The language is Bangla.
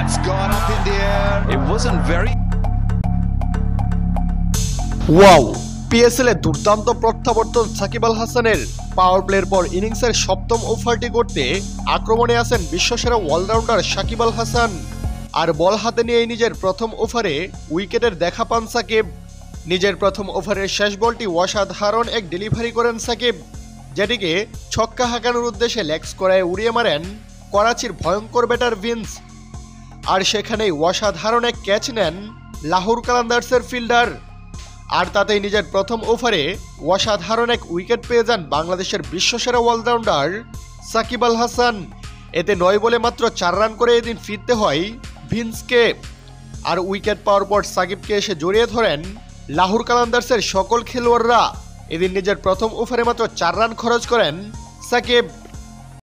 It's gone up in the air. It wasn't very. Wow, PSL এ দুর্দান্ত প্রত্যাবর্তন সাকিব আল হাসানের। পাওয়ার প্লের পর ইনিংসের সপ্তম ওভারটি করতে আক্রমণে আসেন বিশ্বসেরা অলরাউন্ডার সাকিব আল হাসান। আর বল হাতে নিয়ে নিজের প্রথম ওভারে উইকেটের দেখা পান সাকিব। নিজের প্রথম ওভারের শেষ বলটি অসাধারণ এক ডেলিভারি করেন সাকিব, যেটিকে ছক্কা হাঁকানোর উদ্দেশ্যে লেগ স্কোয়ারে উড়িয়ে মারেন করাচির ভয়ঙ্কর ব্যাটার ভিন্স। আর সেখানেই অসাধারণ এক ক্যাচ নেন লাহোর কালান্দার্সের ফিল্ডার। আর তাতেই নিজের প্রথম ওভারে অসাধারণ এক উইকেট পেয়ে যান বাংলাদেশের বিশ্বসেরা অলরাউন্ডার সাকিব আল হাসান। এতে 9 বলে মাত্র 4 রান করে এদিন ফিরতে হয় ভিন্সকে। আর উইকেট পাওয়ার পর সাকিবকে এসে জড়িয়ে ধরেন লাহোর কালান্দার্সের সকল খেলোয়াড়রা। এদিন নিজের প্রথম ওভারে মাত্র 4 রান খরচ করেন সাকিব।